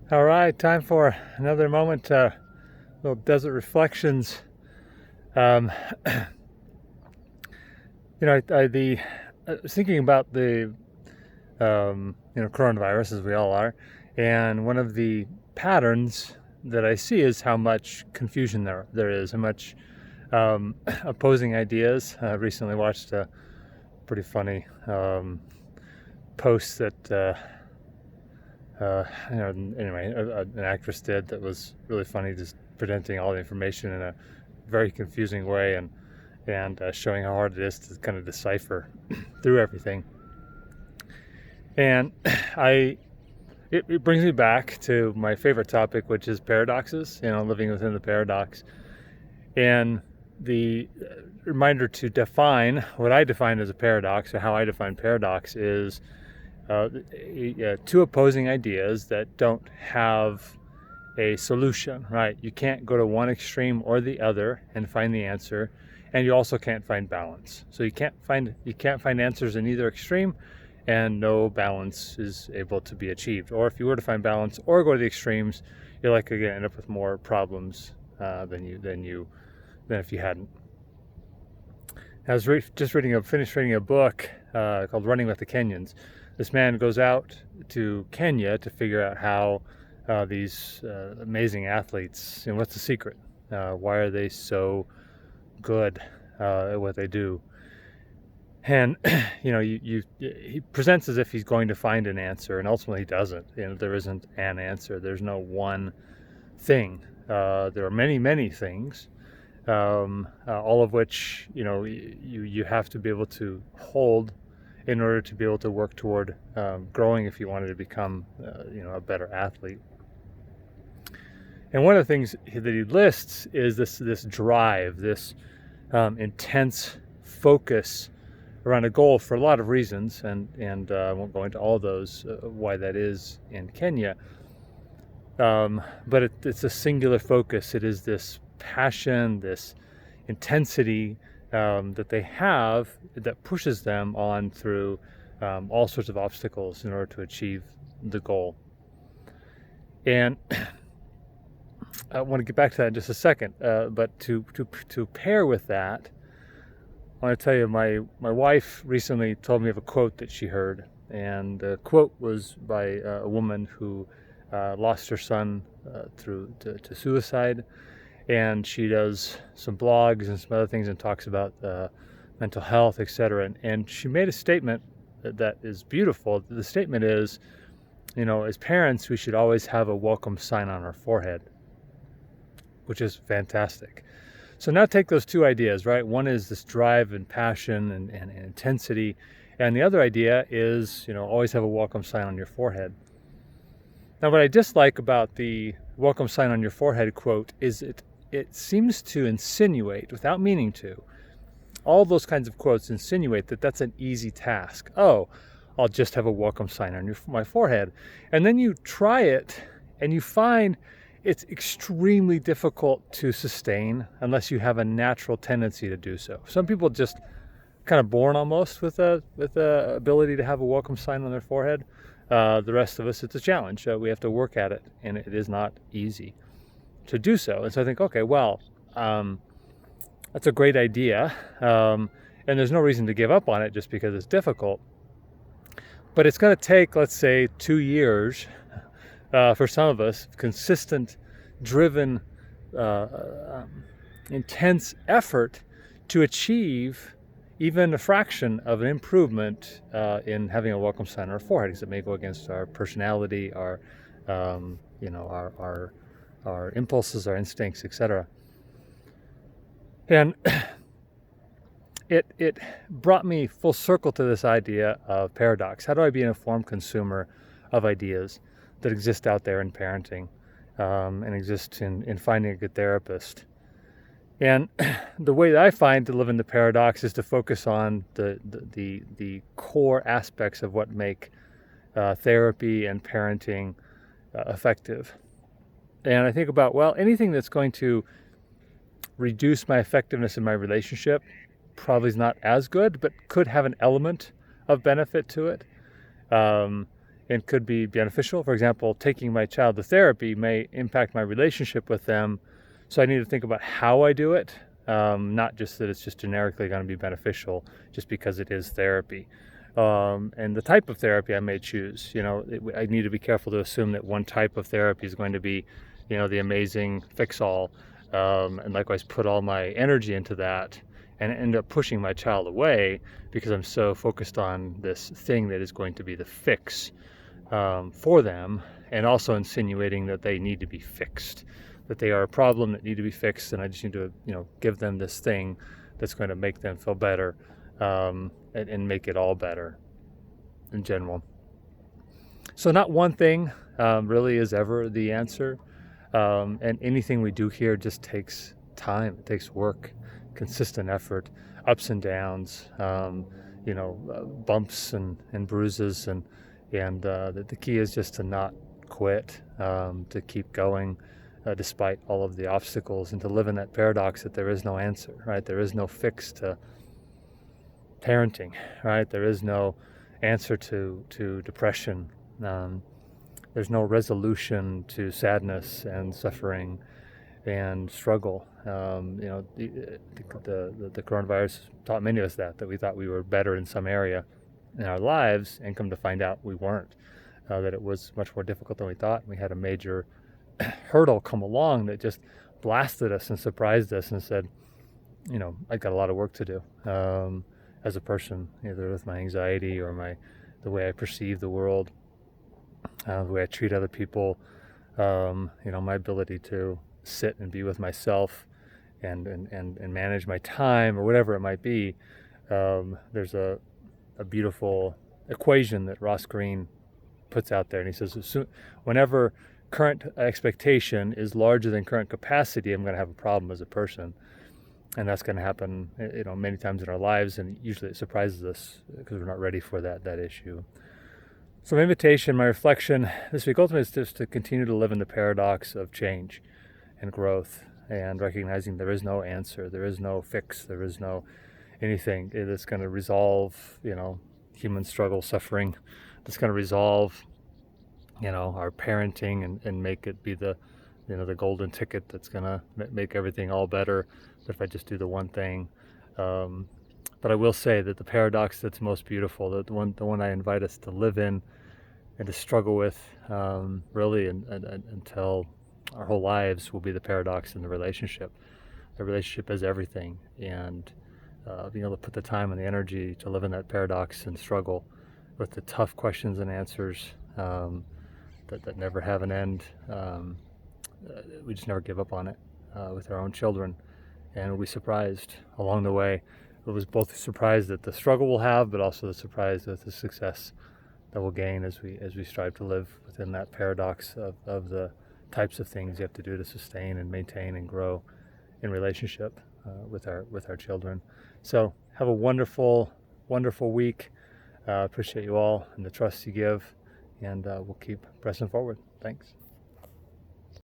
All right, time for another moment, little desert reflections. Um, I was thinking about the coronavirus, as we all are, and one of the patterns that I see is how much confusion there is, how much opposing ideas. I recently watched a pretty funny post that anyway, an actress did that was really funny, just presenting all the information in a very confusing way, and showing how hard it is to kind of decipher through everything. And I it brings me back to my favorite topic, which is paradoxes. Living within the paradox, and the reminder to define what I define as a paradox, or how I define paradox, is two opposing ideas that don't have a solution, right? You can't go to one extreme or the other and find the answer, and you also can't find balance. So you can't find answers in either extreme, and no balance is able to be achieved. Or if you were to find balance or go to the extremes, you're likely going to end up with more problems than if you hadn't. I was finished reading a book called Running with the Kenyans. This man goes out to Kenya to figure out how these amazing athletes, what's the secret? Why are they so good at what they do? And he presents as if he's going to find an answer, and ultimately he doesn't. There isn't an answer. There's no one thing. There are many, many things, all of which you have to be able to hold in order to be able to work toward growing if you wanted to become a better athlete. And one of the things that he lists is this drive, this intense focus around a goal for a lot of reasons, and I won't go into all those why that is in Kenya. But it's a singular focus. It is this passion, this intensity that they have that pushes them on through all sorts of obstacles in order to achieve the goal. And I want to get back to that in just a second. But to pair with that, I want to tell you, my wife recently told me of a quote that she heard, and the quote was by a woman who lost her son to suicide, and she does some blogs and some other things and talks about mental health, etc. And she made a statement that is beautiful. The statement is, as parents, we should always have a welcome sign on our forehead, which is fantastic. So now take those two ideas, right? One is this drive and passion and intensity, and the other idea is, always have a welcome sign on your forehead. Now, what I dislike about the welcome sign on your forehead quote is it seems to insinuate, without meaning to, all those kinds of quotes insinuate that that's an easy task. Oh, I'll just have a welcome sign on my forehead. And then you try it and you find it's extremely difficult to sustain unless you have a natural tendency to do so. Some people just kind of born almost with a ability to have a welcome sign on their forehead. The rest of us, it's a challenge. We have to work at it, and it is not easy to do so. And so I think, okay, well, that's a great idea, and there's no reason to give up on it just because it's difficult. But it's going to take, let's say, 2 years for some of us, consistent, driven, intense effort to achieve even a fraction of an improvement in having a welcome sign on our forehead, because it may go against our personality, our impulses, our instincts, etc. And it brought me full circle to this idea of paradox. How do I be an informed consumer of ideas that exist out there in parenting, and exist in finding a good therapist? And the way that I find to live in the paradox is to focus on the core aspects of what make therapy and parenting effective. And I think about, well, anything that's going to reduce my effectiveness in my relationship probably is not as good, but could have an element of benefit to it. and could be beneficial. For example, taking my child to therapy may impact my relationship with them. So I need to think about how I do it, not just that it's just generically going to be beneficial just because it is therapy. And the type of therapy I may choose. I need to be careful to assume that one type of therapy is going to be, the amazing fix-all, and likewise put all my energy into that and end up pushing my child away because I'm so focused on this thing that is going to be the fix for them, and also insinuating that they need to be fixed, that they are a problem that need to be fixed, and I just need to, give them this thing that's going to make them feel better, and make it all better in general. So not one thing really is ever the answer, and anything we do here just takes time. It takes work, consistent effort, ups and downs, bumps and bruises, and the key is just to not quit, to keep going despite all of the obstacles, and to live in that paradox that there is no answer, right? There is no fix to parenting, right? There is no answer to depression. There's no resolution to sadness and suffering and struggle. The coronavirus taught many of us that we thought we were better in some area in our lives, and come to find out we weren't, that it was much more difficult than we thought. We had a major hurdle come along that just blasted us and surprised us and said, I got a lot of work to do as a person, either with my anxiety or the way I perceive the world, the way I treat other people, my ability to sit and be with myself and manage my time, or whatever it might be. There's a beautiful equation that Ross Greene puts out there, and he says, whenever current expectation is larger than current capacity, I'm going to have a problem as a person. And that's going to happen, many times in our lives, and usually it surprises us because we're not ready for that issue. So my invitation, my reflection this week ultimately is just to continue to live in the paradox of change and growth, and recognizing there is no answer, there is no fix, there is no anything that's going to resolve, human struggle, suffering, that's going to resolve, our parenting and make it be the golden ticket that's going to make everything all better, if I just do the one thing. But I will say that the paradox that's most beautiful, the one I invite us to live in and to struggle with, really, and until our whole lives, will be the paradox in the relationship. The relationship is everything, and being able to put the time and the energy to live in that paradox and struggle with the tough questions and answers that never have an end. We just never give up on it with our own children, and we'll be surprised along the way. It was both surprised at the struggle we'll have, but also the surprise at the success that we'll gain as we strive to live within that paradox of the types of things you have to do to sustain and maintain and grow in relationship with our children. So have a wonderful week. Appreciate you all and the trust you give, and we'll keep pressing forward. Thanks.